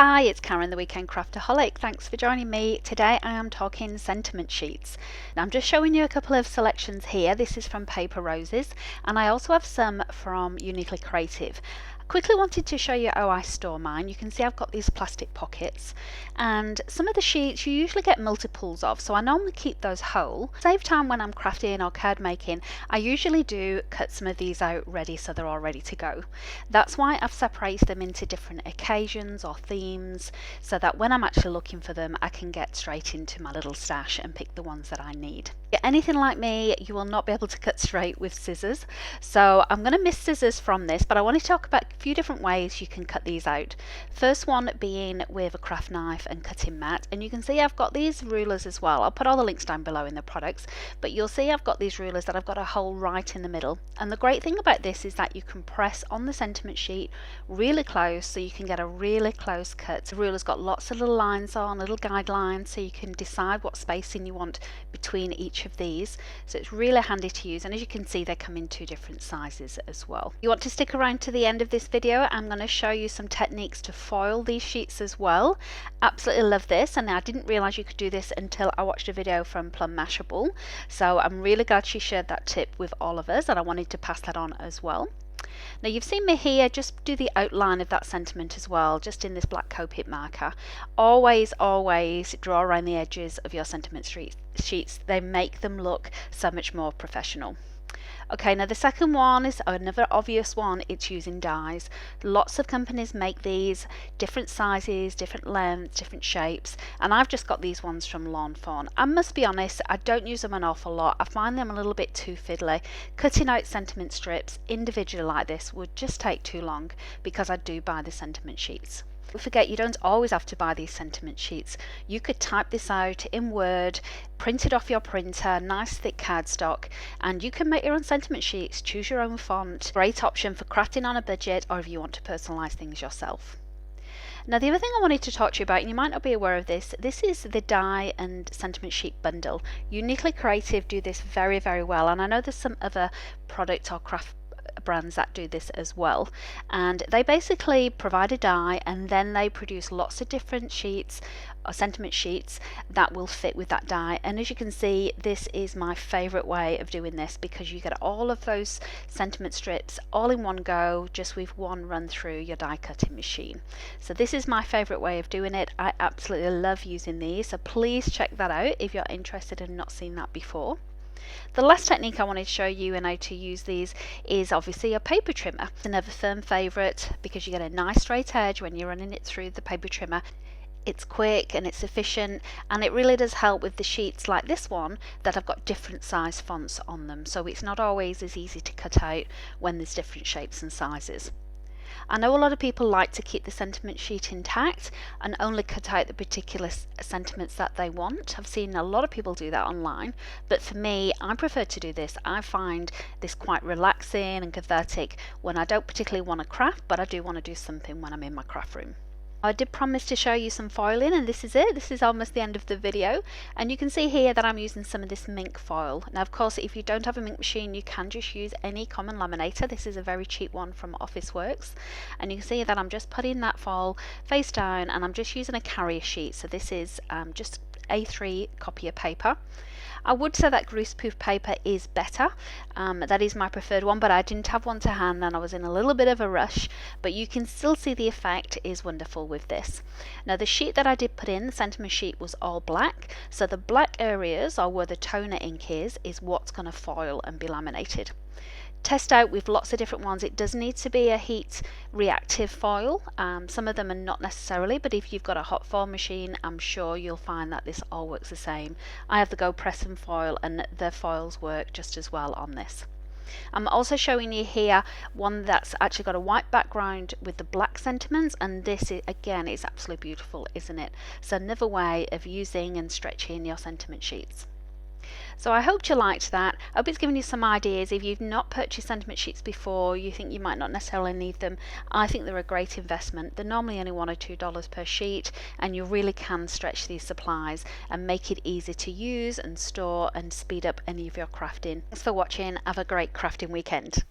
Hi, it's Karen, the Weekend Craftaholic. Thanks for joining me. Today I am talking sentiment sheets. Now I'm just showing you a couple of selections here. This is from Paper Roses, and I also have some from Uniquely Creative. I quickly wanted to show you how I store mine. You can see I've got these plastic pockets, and some of the sheets you usually get multiples of, so I normally keep those whole. Save time when I'm crafting or card making. I usually do cut some of these out ready so they're all ready to go. That's why I've separated them into different occasions or themes, so that when I'm actually looking for them I can get straight into my little stash and pick the ones that I need. If you're anything like me, you will not be able to cut straight with scissors, so I'm going to miss scissors from this, but I want to talk about a few different ways you can cut these out. First one being with a craft knife and cutting mat, and you can see I've got these rulers as well. I'll put all the links down below in the products, but you'll see I've got these rulers that I've got a hole right in the middle, and the great thing about this is that you can press on the sentiment sheet really close so you can get a really close cut. The ruler's got lots of little lines on, little guidelines, so you can decide what spacing you want between each of these, so it's really handy to use. And as you can see, they come in two different sizes as well. You want to stick around to the end of this video. I'm going to show you some techniques to foil these sheets as well. Absolutely love this, and I didn't realize you could do this until I watched a video from Plum Mashable, so I'm really glad she shared that tip with all of us, and I wanted to pass that on as well. Now you've seen me here just do the outline of that sentiment as well, just in this black Copic marker. Always draw around the edges of your sentiment sheets. They make them look so much more professional. Okay, now the second one is another obvious one. It's using dies. Lots of companies make these, different sizes, different lengths, different shapes, and I've just got these ones from Lawn Fawn. I must be honest, I don't use them an awful lot. I find them a little bit too fiddly. Cutting out sentiment strips individually like this would just take too long, because I do buy the sentiment sheets. Don't forget, you don't always have to buy these sentiment sheets. You could type this out in Word, print it off your printer, nice thick cardstock, and you can make your own sentiment sheets. Choose your own font. Great option for crafting on a budget, or if you want to personalize things yourself. Now the other thing I wanted to talk to you about, and you might not be aware of this is the die and sentiment sheet bundle. Uniquely Creative do this very well, and I know there's some other product or craft brands that do this as well, and they basically provide a die and then they produce lots of different sheets or sentiment sheets that will fit with that die. And as you can see, this is my favorite way of doing this, because you get all of those sentiment strips all in one go, just with one run through your die cutting machine. So this is my favorite way of doing it. I absolutely love using these, so please check that out if you're interested and not seen that before. The last technique I wanted to show you and how to use these is obviously a paper trimmer. It's another firm favourite, because you get a nice straight edge when you're running it through the paper trimmer. It's quick and it's efficient, and it really does help with the sheets like this one that have got different size fonts on them, so it's not always as easy to cut out when there's different shapes and sizes. I know a lot of people like to keep the sentiment sheet intact and only cut out the particular sentiments that they want. I've seen a lot of people do that online, but for me, I prefer to do this. I find this quite relaxing and cathartic when I don't particularly want to craft, but I do want to do something when I'm in my craft room. I did promise to show you some foiling, and this is it. This is almost the end of the video, and you can see here that I'm using some of this mink foil. Now of course, if you don't have a mink machine, you can just use any common laminator. This is a very cheap one from Officeworks, and you can see that I'm just putting that foil face down, and I'm just using a carrier sheet. So this is just A3 copier paper. I would say that greaseproof paper is better. That is my preferred one, but I didn't have one to hand and I was in a little bit of a rush, but you can still see the effect is wonderful with this. Now the sheet that I did put in, the sentiment sheet, was all black, so the black areas, or where the toner ink is what's going to foil and be laminated. Test out with lots of different ones. It does need to be a heat reactive foil. Some of them are not necessarily, but if you've got a hot foil machine, I'm sure you'll find that this all works the same. I have the Go Press and Foil, and the foils work just as well on this. I'm also showing you here one that's actually got a white background with the black sentiments, and this is, again, is absolutely beautiful, isn't it? So another way of using and stretching your sentiment sheets. So I hope you liked that. I hope it's given you some ideas. If you've not purchased sentiment sheets before, you think you might not necessarily need them, I think they're a great investment. They're normally only $1 or $2 per sheet, and you really can stretch these supplies and make it easy to use and store and speed up any of your crafting. Thanks for watching. Have a great crafting weekend.